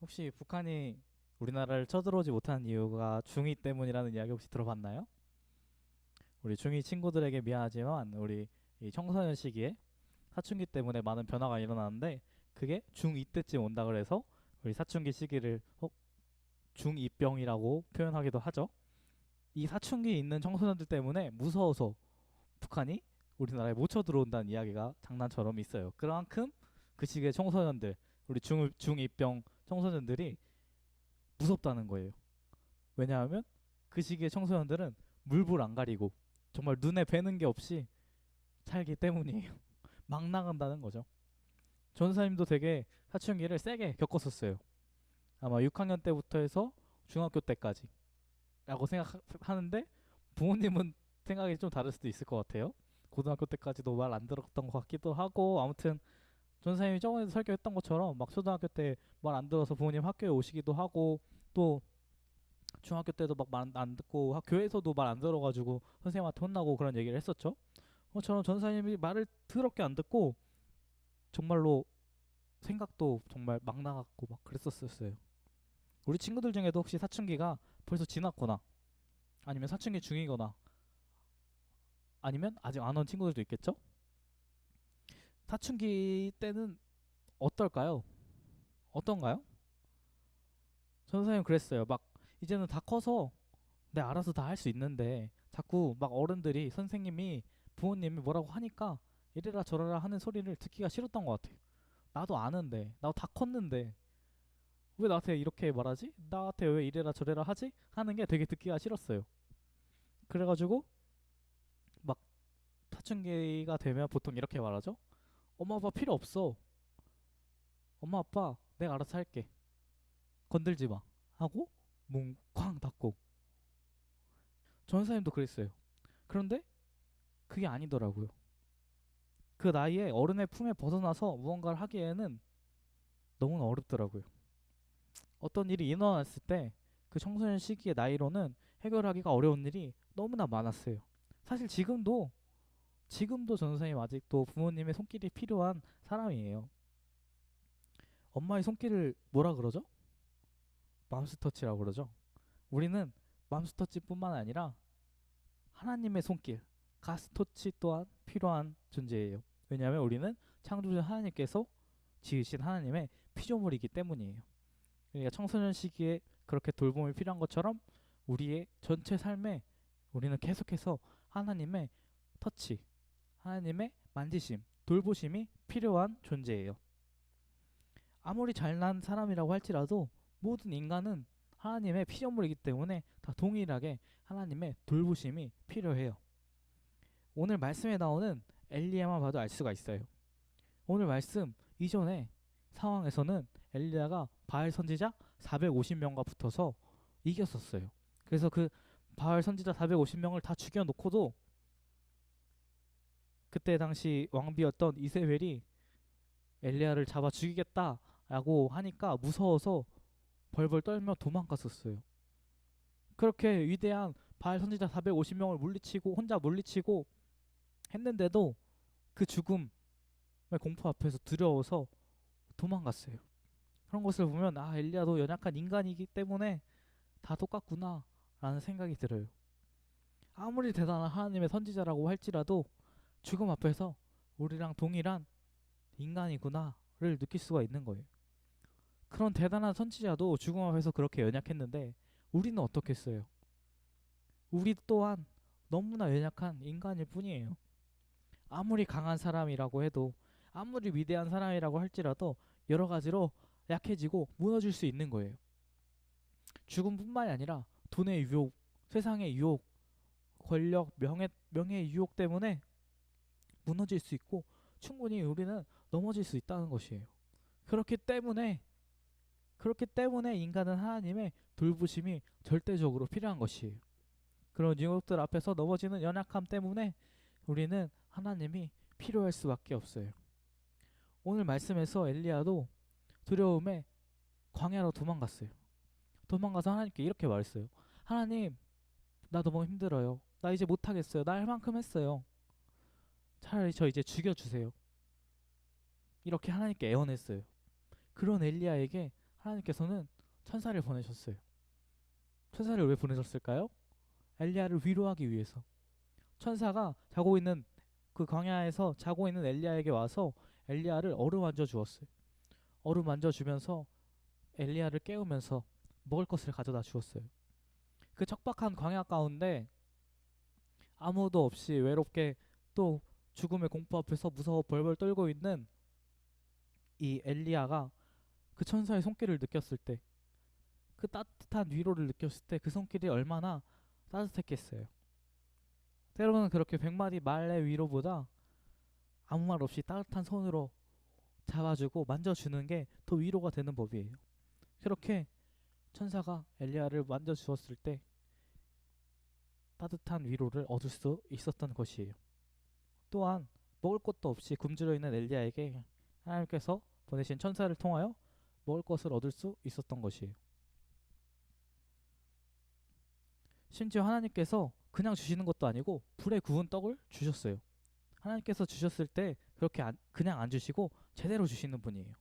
혹시 북한이 우리나라를 쳐들어오지 못한 이유가 중이 때문이라는 이야기 혹시 들어봤나요? 우리 중이 친구들에게 미안하지만 우리 이 청소년 시기에 사춘기 때문에 많은 변화가 일어나는데 그게 중2 때쯤 온다 그래서 우리 사춘기 시기를 중2병이라고 표현하기도 하죠. 이 사춘기 있는 청소년들 때문에 무서워서 북한이 우리나라에 못 쳐들어온다는 이야기가 장난처럼 있어요. 그만큼 그 시기의 청소년들, 우리 중2병 청소년들이 무섭다는 거예요. 왜냐하면 그 시기의 청소년들은 물불 안 가리고 정말 눈에 뵈는 게 없이 살기 때문이에요. 막 나간다는 거죠. 전사님도 되게 사춘기를 세게 겪었었어요. 아마 6학년 때부터 해서 중학교 때까지 라고 생각하는데 부모님은 생각이 좀 다를 수도 있을 것 같아요. 고등학교 때까지도 말 안 들었던 것 같기도 하고, 아무튼 전사님이 저번에도 설교했던 것처럼 막 초등학교 때 말 안 들어서 부모님 학교에 오시기도 하고, 또 중학교 때도 막 말 안 듣고 교회에서도 말 안 들어가지고 선생님한테 혼나고 그런 얘기를 했었죠. 저는 전사님이 말을 더럽게 안 듣고 정말로 생각도 정말 막 나갔고 막 그랬었어요. 우리 친구들 중에도 혹시 사춘기가 벌써 지났거나 아니면 사춘기 중이거나 아니면 아직 안 온 친구들도 있겠죠? 사춘기 때는 어떨까요? 어떤가요? 전사님 그랬어요. 막 이제는 다 커서 내 알아서 다 할 수 있는데 자꾸 막 어른들이 선생님이 부모님이 뭐라고 하니까 이래라 저래라 하는 소리를 듣기가 싫었던 것 같아요. 나도 아는데 나도 다 컸는데 왜 나한테 이렇게 말하지? 나한테 왜 이래라 저래라 하지? 하는 게 되게 듣기가 싫었어요. 그래가지고 막 사춘기가 되면 보통 이렇게 말하죠. 엄마 아빠 필요 없어. 엄마 아빠 내가 알아서 할게. 건들지 마. 하고 문 쾅 닫고. 전사님도 그랬어요. 그런데 그게 아니더라고요. 그 나이에 어른의 품에 벗어나서 무언가를 하기에는 너무나 어렵더라고요. 어떤 일이 일어났을 때 그 청소년 시기의 나이로는 해결하기가 어려운 일이 너무나 많았어요. 사실 지금도 전 선생님 아직도 부모님의 손길이 필요한 사람이에요. 엄마의 손길을 뭐라 그러죠? 맘스터치라고 그러죠. 우리는 맘스터치뿐만 아니라 하나님의 손길, 가스터치 또한 필요한 존재예요. 왜냐하면 우리는 창조주 하나님께서 지으신 하나님의 피조물이기 때문이에요. 그러니까 청소년 시기에 그렇게 돌봄이 필요한 것처럼 우리의 전체 삶에 우리는 계속해서 하나님의 터치, 하나님의 만지심, 돌보심이 필요한 존재예요. 아무리 잘난 사람이라고 할지라도 모든 인간은 하나님의 피조물이기 때문에 다 동일하게 하나님의 돌보심이 필요해요. 오늘 말씀에 나오는 엘리야만 봐도 알 수가 있어요. 오늘 말씀 이전에 상황에서는 엘리야가 바알 선지자 450명과 붙어서 이겼었어요. 그래서 그 바알 선지자 450명을 다 죽여놓고도 그때 당시 왕비였던 이세벨이 엘리야를 잡아 죽이겠다라고 하니까 무서워서 벌벌 떨며 도망갔었어요. 그렇게 위대한 바알 선지자 450명을 물리치고 혼자 물리치고 했는데도 그 죽음의 공포 앞에서 두려워서 도망갔어요. 그런 것을 보면 엘리야도 연약한 인간이기 때문에 다 똑같구나 라는 생각이 들어요. 아무리 대단한 하나님의 선지자라고 할지라도 죽음 앞에서 우리랑 동일한 인간이구나를 느낄 수가 있는 거예요. 그런 대단한 선지자도 죽음 앞에서 그렇게 연약했는데 우리는 어떻겠어요? 우리 또한 너무나 연약한 인간일 뿐이에요. 아무리 강한 사람이라고 해도 아무리 위대한 사람이라고 할지라도 여러 가지로 약해지고 무너질 수 있는 거예요. 죽음뿐만이 아니라 돈의 유혹, 세상의 유혹, 권력, 명예의 유혹 때문에 무너질 수 있고 충분히 우리는 넘어질 수 있다는 것이에요. 그렇기 때문에 인간은 하나님의 돌보심이 절대적으로 필요한 것이에요. 그런 유혹들 앞에서 넘어지는 연약함 때문에 우리는 하나님이 필요할 수밖에 없어요. 오늘 말씀에서 엘리야도 두려움에 광야로 도망갔어요. 도망가서 하나님께 이렇게 말했어요. 하나님, 나 너무 힘들어요. 나 이제 못하겠어요. 나 할 만큼 했어요. 차라리 저 이제 죽여주세요. 이렇게 하나님께 애원했어요. 그런 엘리야에게 하나님께서는 천사를 보내셨어요. 천사를 왜 보내셨을까요? 엘리야를 위로하기 위해서. 천사가 자고 있는 그 광야에서 자고 있는 엘리야에게 와서 엘리야를 어루만져 주었어요. 어루만져 주면서 엘리야를 깨우면서 먹을 것을 가져다 주었어요. 그 척박한 광야 가운데 아무도 없이 외롭게 또 죽음의 공포 앞에서 무서워 벌벌 떨고 있는 이 엘리야가 그 천사의 손길을 느꼈을 때, 그 따뜻한 위로를 느꼈을 때 그 손길이 얼마나 따뜻했겠어요. 때로는 그렇게 100마디 말의 위로보다 아무 말 없이 따뜻한 손으로 잡아주고 만져주는 게 더 위로가 되는 법이에요. 그렇게 천사가 엘리야를 만져주었을 때 따뜻한 위로를 얻을 수 있었던 것이에요. 또한 먹을 것도 없이 굶주려 있는 엘리야에게 하나님께서 보내신 천사를 통하여 먹을 것을 얻을 수 있었던 것이에요. 심지어 하나님께서 그냥 주시는 것도 아니고 불에 구운 떡을 주셨어요. 하나님께서 주셨을 때 그렇게 그냥 안 주시고 제대로 주시는 분이에요.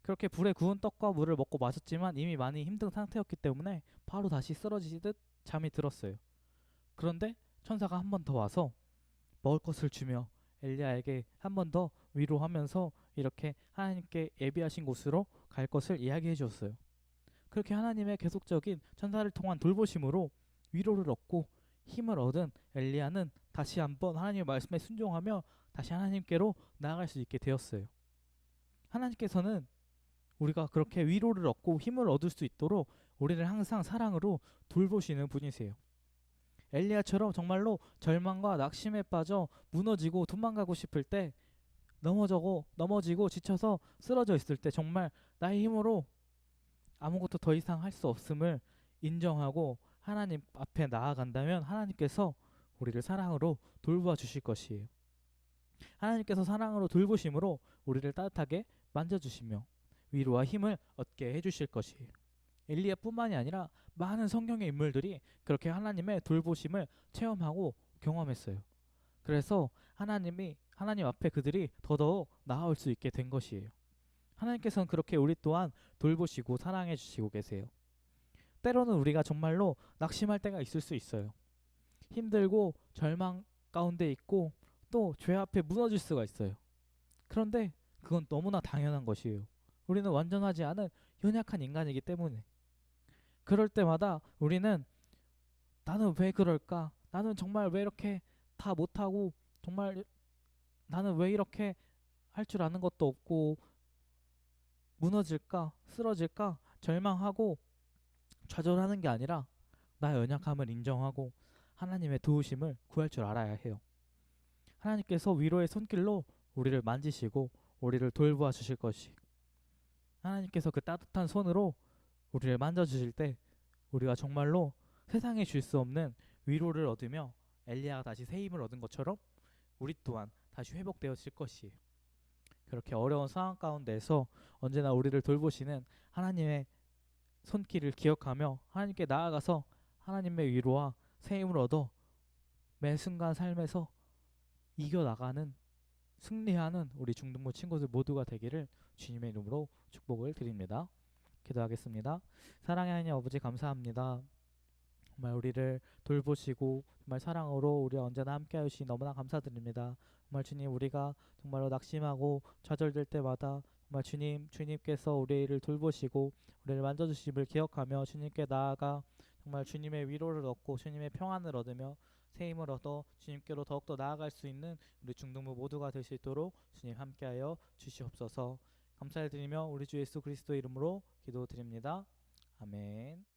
그렇게 불에 구운 떡과 물을 먹고 마셨지만 이미 많이 힘든 상태였기 때문에 바로 다시 쓰러지듯 잠이 들었어요. 그런데 천사가 한 번 더 와서 먹을 것을 주며 엘리야에게 한 번 더 위로하면서 이렇게 하나님께 예비하신 곳으로 갈 것을 이야기해 주었어요. 그렇게 하나님의 계속적인 천사를 통한 돌보심으로 위로를 얻고 힘을 얻은 엘리야는 다시 한번 하나님의 말씀에 순종하며 다시 하나님께로 나아갈 수 있게 되었어요. 하나님께서는 우리가 그렇게 위로를 얻고 힘을 얻을 수 있도록 우리를 항상 사랑으로 돌보시는 분이세요. 엘리야처럼 정말로 절망과 낙심에 빠져 무너지고 도망가고 싶을 때, 넘어지고 지쳐서 쓰러져 있을 때 정말 나의 힘으로 아무것도 더 이상 할 수 없음을 인정하고 하나님 앞에 나아간다면 하나님께서 우리를 사랑으로 돌보아 주실 것이에요. 하나님께서 사랑으로 돌보심으로 우리를 따뜻하게 만져주시며 위로와 힘을 얻게 해주실 것이에요. 엘리야뿐만이 아니라 많은 성경의 인물들이 그렇게 하나님의 돌보심을 체험하고 경험했어요. 그래서 하나님 앞에 그들이 더더욱 나아올 수 있게 된 것이에요. 하나님께서는 그렇게 우리 또한 돌보시고 사랑해 주시고 계세요. 때로는 우리가 정말로 낙심할 때가 있을 수 있어요. 힘들고 절망 가운데 있고 또 죄 앞에 무너질 수가 있어요. 그런데 그건 너무나 당연한 것이에요. 우리는 완전하지 않은 연약한 인간이기 때문에. 그럴 때마다 우리는 나는 왜 그럴까? 나는 정말 왜 이렇게 다 못하고, 정말 나는 왜 이렇게 할 줄 아는 것도 없고 무너질까? 쓰러질까? 절망하고 좌절하는 게 아니라 나의 연약함을 인정하고 하나님의 도우심을 구할 줄 알아야 해요. 하나님께서 위로의 손길로 우리를 만지시고 우리를 돌보아 주실 것이, 하나님께서 그 따뜻한 손으로 우리를 만져주실 때 우리가 정말로 세상에 줄 수 없는 위로를 얻으며 엘리야가 다시 새 힘을 얻은 것처럼 우리 또한 다시 회복되었을 것이에요. 그렇게 어려운 상황 가운데서 언제나 우리를 돌보시는 하나님의 손길을 기억하며 하나님께 나아가서 하나님의 위로와 새 힘을 얻어 매 순간 삶에서 이겨나가는, 승리하는 우리 중등부 친구들 모두가 되기를 주님의 이름으로 축복을 드립니다. 기도하겠습니다. 사랑의 하나님 아버지, 감사합니다. 정말 우리를 돌보시고 정말 사랑으로 우리 언제나 함께 하시니 너무나 감사드립니다. 정말 주님, 우리가 정말로 낙심하고 좌절될 때마다 정말 주님께서 우리를 돌보시고 우리를 만져주심을 기억하며 주님께 나아가 정말 주님의 위로를 얻고 주님의 평안을 얻으며 새 힘을 얻어 주님께로 더욱더 나아갈 수 있는 우리 중등부 모두가 될 수 있도록 주님 함께하여 주시옵소서. 감사를 드리며 우리 주 예수 그리스도 이름으로 기도드립니다. 아멘.